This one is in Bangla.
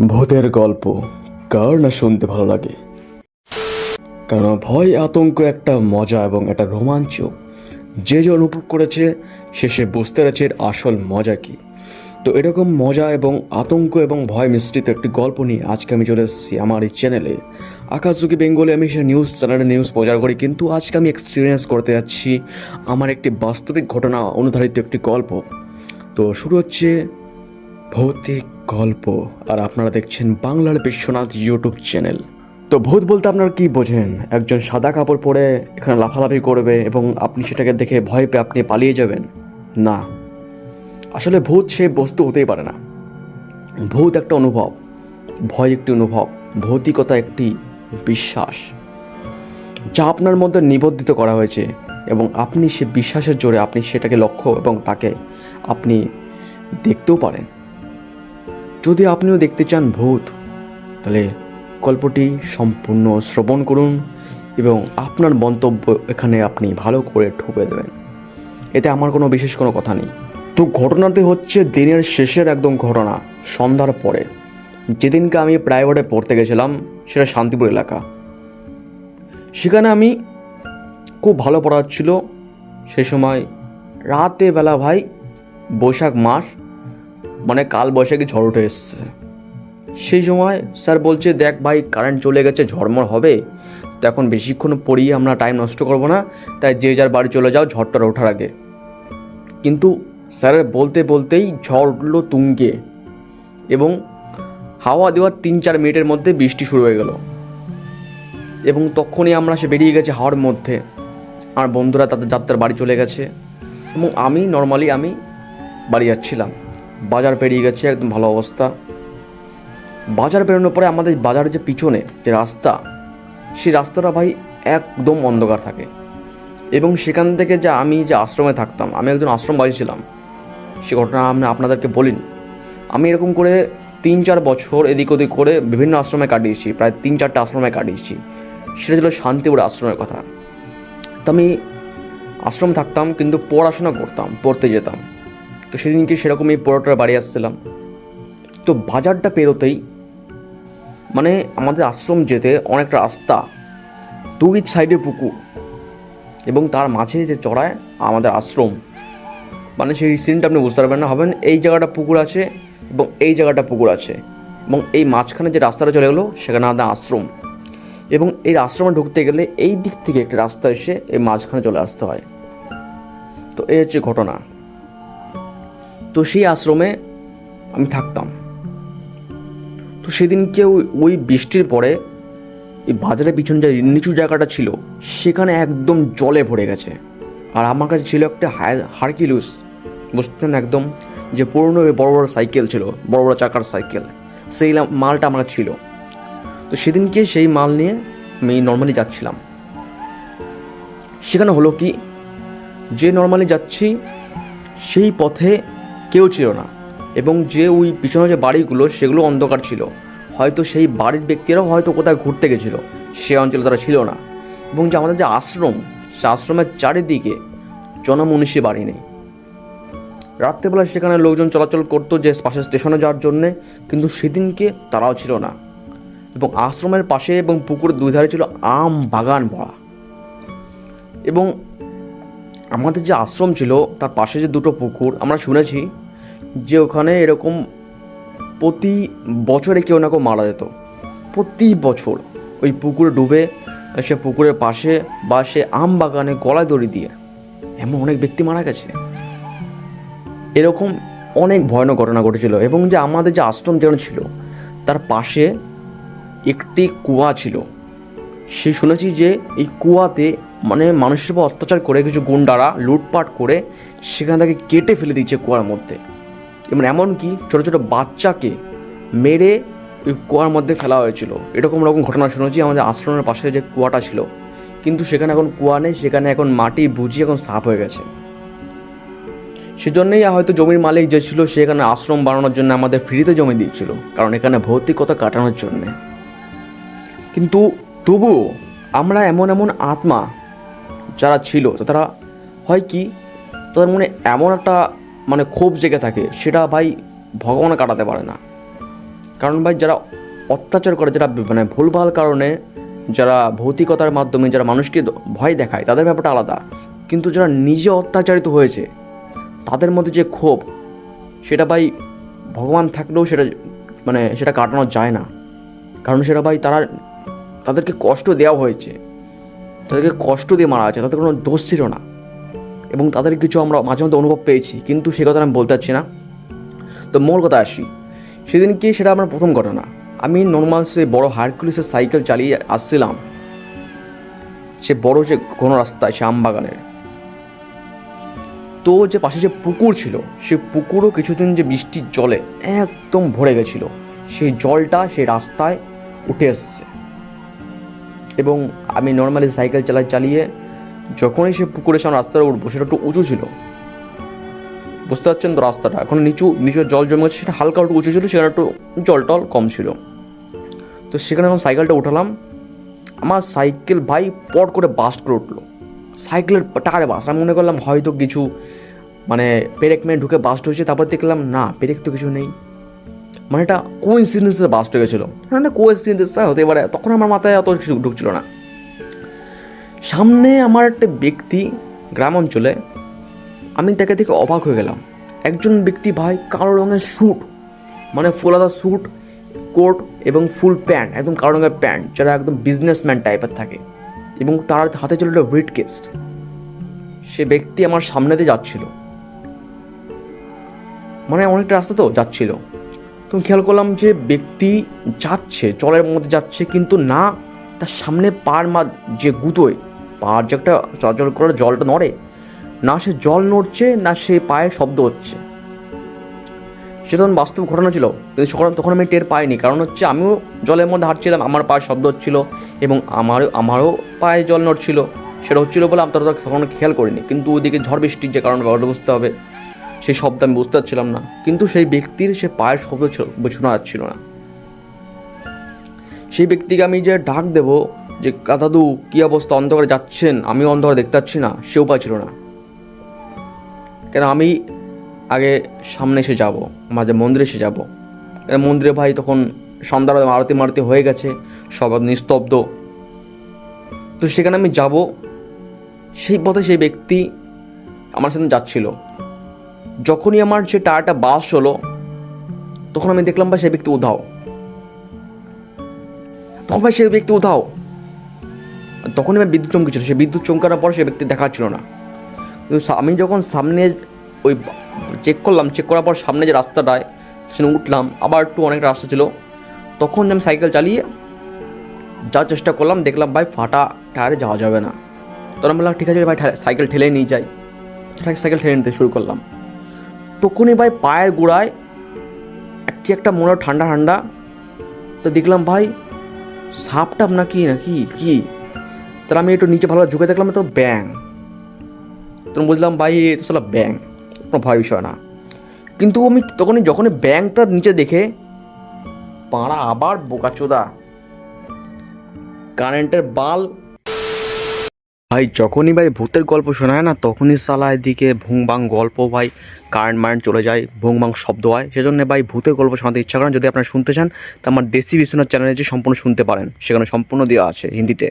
ভূতের গল্প কার না শুনতে ভালো লাগে। কারণ ভয় আতঙ্ক একটা মজা এবং একটা রোমাঞ্চ। যে অনুভব করেছে সে বুঝতে পেরেছে এর আসল মজা কি। তো এরকম মজা এবং আতঙ্ক এবং ভয় মিশ্রিত একটি গল্প নিয়ে আজকে আমি চলে এসেছি আমার এই চ্যানেলে আকাশযুগী বেঙ্গলে। আমি সে নিউজ চ্যানেলে নিউজ প্রচার করি, কিন্তু আজকে আমি এক্সপিরিয়েন্স করতে যাচ্ছি আমার একটি বাস্তবিক ঘটনা অনুধারিত একটি গল্প। তো শুরু হচ্ছে ভৌতিক গল্প, আর আপনারা দেখছেন বাংলার বিশ্বনাথ ইউটিউব চ্যানেল। তো ভূত বলতে আপনারা কি বোঝেন? একজন সাদা কাপড় পরে এখানে লাফালাফি করবে এবং আপনি সেটাকে দেখে ভয় পেয়ে আপনি পালিয়ে যাবেন? না, আসলে ভূত সে বস্তু হতেই পারে না। ভূত একটা অনুভব, ভয় একটি অনুভব, ভৌতিকতা একটি বিশ্বাস যা আপনার মধ্যে নিবদ্ধিত করা হয়েছে, এবং আপনি সে বিশ্বাসের জোরে আপনি সেটাকে লক্ষ্য এবং তাকে আপনি দেখতেও পারেন। যদি আপনিও দেখতে চান ভূত, তাহলে গল্পটি সম্পূর্ণ শ্রবণ করুন এবং আপনার মন্তব্য এখানে আপনি ভালো করে ঠুকে দেবেন। এতে আমার কোনো বিশেষ কোনো কথা নেই। তো ঘটনাটি হচ্ছে দিনের শেষের একদম ঘটনা, সন্ধ্যার পরে। যেদিনকে আমি প্রাইভেটে পড়তে গেছিলাম সেটা শান্তিপুর এলাকা। সেখানে আমি খুব ভালো পড়া হচ্ছিল। সেই সময় রাতে বেলা ভাই, বৈশাখ মাস, মানে কাল বৈশাখী ঝড় উঠে এসছে। সেই সময় স্যার বলছে, দেখ ভাই কারেন্ট চলে গেছে, ঝড়মড় হবে, তো এখন বেশিক্ষণ পড়িয়ে আমরা টাইম নষ্ট করব না, তাই যে যার বাড়ি চলে যাও ঝড়টা ওঠার আগে। কিন্তু স্যারের বলতে বলতেই ঝড় উঠল তুঙ্গে, এবং হাওয়া দেওয়ার 3-4 মিনিটের মধ্যে বৃষ্টি শুরু হয়ে গেল। এবং তখনই আমরা বেরিয়ে গেছি হাওয়ার মধ্যে। আমার বন্ধুরা তাদের যাত্রার বাড়ি চলে গেছে, এবং আমি বাড়ি যাচ্ছিলাম। বাজার পেরিয়ে গেছে, একদম ভালো অবস্থা। বাজার বেরোনোর পরে আমাদের বাজারের যে পিছনে যে রাস্তা, সেই রাস্তাটা ভাই একদম অন্ধকার থাকে। এবং সেখান থেকে আমি যে আশ্রমে থাকতাম, আমি একজন আশ্রমবাসী ছিলাম। সে ঘটনা আমি আপনাদেরকে বলিনি। আমি এরকম করে 3-4 বছর এদিক ওদিক করে বিভিন্ন আশ্রমে কাটিয়েছি, প্রায় 3-4টা আশ্রমে কাটিয়েছি। সেটা ছিল শান্তিপুর আশ্রমের কথা। তো আমি আশ্রম থাকতাম, কিন্তু পড়াশোনা করতাম, পড়তে যেতাম। তো সেদিনকে সেরকমই পড়াটার বাড়ি আসছিলাম। তো বাজারটা পেরোতেই, মানে আমাদের আশ্রম যেতে অনেকটা রাস্তা, 2 সাইডে পুকুর, এবং তার মাঝে যে চড়ায় আমাদের আশ্রম। মানে সেই সিনটা আপনি বুঝতে পারবেন না, হবেন এই জায়গাটা পুকুর আছে এবং এই জায়গাটা পুকুর আছে, এবং এই মাঝখানে যে রাস্তাটা চলে গেলো সেখানে আমাদের আশ্রম। এবং এই আশ্রমে ঢুকতে গেলে এই দিক থেকে একটা রাস্তা এসে এই মাঝখানে চলে আসতে হয়। তো এই হচ্ছে ঘটনা। তো সেই আশ্রমে আমি থাকতাম। তো সেদিনকে ওই বৃষ্টির পরে এই বাজারের পিছনে যে নিচু জায়গাটা ছিল সেখানে একদম জলে ভরে গেছে। আর আমার কাছে ছিল একটা হারকিউলিস, বুঝতেন, একদম যে পুরনো বড় বড় সাইকেল ছিল, বড় বড় চাকার সাইকেল, সেই মালটা আমার ছিল। তো সেদিনকে সেই মাল নিয়ে আমি নর্মালি যাচ্ছিলাম। সেখানে হলো কি, যে নর্মালি যাচ্ছি সেই পথে কেউ ছিল না, এবং যে ওই পিছনে যে বাড়িগুলো সেগুলো অন্ধকার ছিল। হয়তো সেই বাড়ির ব্যক্তিরাও হয়তো কোথায় ঘুরতে গেছিলো, সে অঞ্চলে তারা ছিল না। এবং যে আমাদের যে আশ্রম, সে আশ্রমের চারিদিকে জনমনীষী বাড়ি নেই। রাত্রেবেলা সেখানে লোকজন চলাচল করতো যে পাশের স্টেশনে যাওয়ার জন্যে, কিন্তু সেদিনকে তারাও ছিল না। এবং আশ্রমের পাশে এবং পুকুরের 2 ধারে ছিল আম বাগান ভরা। এবং আমাদের যে আশ্রম ছিল তার পাশে যে 2টো পুকুর, আমরা শুনেছি যে ওখানে এরকম প্রতি বছরে কেউ না কেউ মারা যেত। প্রতি বছর ওই পুকুরে ডুবে, সে পুকুরের পাশে বা সে আম বাগানে গলায় দড়ি দিয়ে এমন অনেক ব্যক্তি মারা গেছে। এরকম অনেক ভয়ানক ঘটনা ঘটেছিল। এবং যে আমাদের যে আশ্রম যেখানে ছিল তার পাশে একটি কুয়া ছিল। সে শুনেছি যে এই কুয়াতে মানে মানুষের উপর অত্যাচার করে কিছু গুন্ডারা লুটপাট করে সেখান থেকে কেটে ফেলে দিচ্ছে কুয়ার মধ্যে। এবং এমনকি ছোটো ছোটো বাচ্চাকে মেরে ওই কুয়ার মধ্যে ফেলা হয়েছিল। এরকম ঘটনা শুনেছি আমাদের আশ্রমের পাশে যে কুয়াটা ছিল। কিন্তু সেখানে এখন কুয়া নেই, সেখানে এখন মাটি বুঝিয়ে এখন সাফ হয়ে গেছে। সেজন্যই হয়তো জমির মালিক যে ছিল সেখানে আশ্রম বানানোর জন্য আমাদের ফ্রিতে জমি দিয়েছিল, কারণ এখানে ভৌতিকতা কাটানোর জন্যে। কিন্তু তবুও আমরা এমন আত্মা যারা ছিল, তারা হয় কি, তাদের মনে এমন একটা ক্ষোভ জেগে থাকে, সেটা ভাই ভগবান কাটাতে পারে না। কারণ ভাই যারা অত্যাচার করে, যারা মানে ভুলভাল কারণে, যারা ভৌতিকতার মাধ্যমে যারা মানুষকে ভয় দেখায়, তাদের ব্যাপারটা আলাদা। কিন্তু যারা নিজে অত্যাচারিত হয়েছে তাদের মধ্যে যে ক্ষোভ, সেটা ভাই ভগবান থাকলেও সেটা কাটানো যায় না। কারণ সেটা ভাই তাদেরকে কষ্ট দেওয়া হয়েছে, তাদেরকে কষ্ট দিয়ে মারা আছে, তাদের কোনো দোষ ছিল না। এবং তাদের কিছু আমরা মাঝে মধ্যে অনুভব পেয়েছি, কিন্তু সে কথা আমি বলতে পারছি না। তো মূল কথা আসি, সেদিন কি সেটা আমার প্রথম ঘটনা। আমি নর্মাল সে বড় হারকুলিসের সাইকেল চালিয়ে আসছিলাম, সে বড় যে ঘন রাস্তায়, সে আমবাগানের। তো যে পাশে যে পুকুর ছিল, সে পুকুরও কিছুদিন যে বৃষ্টির জলে একদম ভরে গেছিলো। সেই জলটা সেই রাস্তায় উঠে এসছে। এবং আমি নর্মালি সাইকেল চালিয়ে যখনই সে পুকুরের সামনে রাস্তাটা উঠবো, সেটা একটু উঁচু ছিল, বুঝতে পারছেন তো? রাস্তাটা এখন নিচু জল জমে গেছে, সেটা হালকা একটু উঁচু ছিল, সেখানে একটু জল টল কম ছিল। তো সেখানে যখন সাইকেলটা উঠালাম, আমার সাইকেল ভাই পট করে বাস্ট করে উঠলো। সাইকেলের টায়ারে বাস্ট। আমি মনে করলাম হয়তো কিছু মানে ব্রেক মেয়ে ঢুকে বাস্ট হয়েছে। তারপর দেখলাম না, ব্রেক তো কিছু নেই, মানে এটা কোইন্সিডেন্সে বাস্ট হয়ে গেছিলো। হ্যাঁ, কোইন্সিডেন্স হতে পারে, তখন আমার মাথায় অত কিছু ঢুকছিল না। সামনে আমার একটা ব্যক্তি, গ্রাম অঞ্চলে, আমি তাকে দেখে অবাক হয়ে গেলাম। একজন ব্যক্তি ভাই কালো রঙের স্যুট, মানে ফুলাদা স্যুট, কোট এবং ফুল প্যান্ট, একদম কালো রঙের প্যান্ট, যারা একদম বিজনেসম্যান টাইপের থাকে, এবং তার হাতে ছিল একটা ব্রিফ কেস। সে ব্যক্তি আমার সামনে দিয়ে যাচ্ছিল, মানে অনেকটা রাস্তা তো যাচ্ছিল। তো খেয়াল করলাম যে ব্যক্তি যাচ্ছে, জলের মধ্যে যাচ্ছে, কিন্তু না, তার সামনে যে গুঁতোয় পার যে একটা চলাচল করে জলটা নড়ে না, সে জল নড়ছে না, সে পায়ের শব্দ হচ্ছে। সে তখন বাস্তব ঘটনা ছিল, কিন্তু তখন আমি টের পাইনি। কারণ হচ্ছে আমিও জলের মধ্যে হাঁটছিলাম, আমার পায়ের শব্দ হচ্ছিল, এবং আমারও পায়ে জল নড়ছিল। সেটা হচ্ছিল বলে আমি তখন খেয়াল করিনি। কিন্তু ওইদিকে ঝড় বৃষ্টির যে কারণে ব্যাপারটা বুঝতে হবে, সেই শব্দ আমি বুঝতে পারছিলাম না। কিন্তু সেই ব্যক্তির সে পায়ের শব্দ শোনা যাচ্ছিল না। সেই ব্যক্তিকে আমি যে ডাক দেবো যে দাদু কী অবস্থা, অন্ধকারে যাচ্ছেন, আমিও অন্ধকারে দেখতে পাচ্ছি না, সেও পাচ্ছিল না। কেন আমি আগে সামনে এসে যাবো, মাঝে মন্দিরে এসে যাবো। মন্দিরে ভাই তখন সন্ধ্যার আরতি হয়ে গেছে, সব নিস্তব্ধ। তো সেখানে আমি যাব, সেই পথে সেই ব্যক্তি আমার সাথে যাচ্ছিল। যখনই আমার সে টায়ারটা বাস্ট হলো, তখন আমি দেখলাম ভাই সেই ব্যক্তি উধাও। তখনই আমি বিদ্যুৎ চমকেছিল। সে বিদ্যুৎ চমকানোর পর সে ব্যক্তি দেখা ছিল না। কিন্তু আমি যখন সামনে ওই চেক করার পর সামনে যে রাস্তাটায় সেখানে উঠলাম, আবার একটু অনেক রাস্তা ছিল, তখন আমি সাইকেল চালিয়ে যাওয়ার চেষ্টা করলাম। দেখলাম ভাই ফাটা টায়ারে যাওয়া যাবে না। তখন বললাম ঠিক আছে ভাই, সাইকেল ঠেলে নিয়ে যাই। সাইকেল ঠেলে নিতে শুরু করলাম। তখনই ভাই পায়ের গোড়ায় একটা মনে ঠান্ডা ঠান্ডা। তো দেখলাম ভাই সাপটাপ নাকি কি। তাহলে আমি একটু নিচে ভালো ঝুঁকে দেখলাম, তো ব্যাং। তখন বুঝলাম ভাই এ তো সালা ব্যাং, কোনো ভয় বিষয় না। কিন্তু আমি যখনই ব্যাংটা নিচে দেখে, পাড়া আবার বোকাচোদা, কারেন্টের বাল। ভাই যখনই ভাই ভূতের গল্প শোনায় না, তখনই সালা এদিকে ভুং ভাং গল্প, ভাই কারেন্ট চলে যায়, ভুং ভাং শব্দ হয়। সেজন্য ভাই ভূতের গল্প শোনাতে ইচ্ছা করেন। যদি আপনারা শুনতে চান, তো আমার দেশি বিশ্বনাথ চ্যানেলে যে সম্পূর্ণ শুনতে পারেন, সেখানে সম্পূর্ণ দেওয়া আছে হিন্দিতে।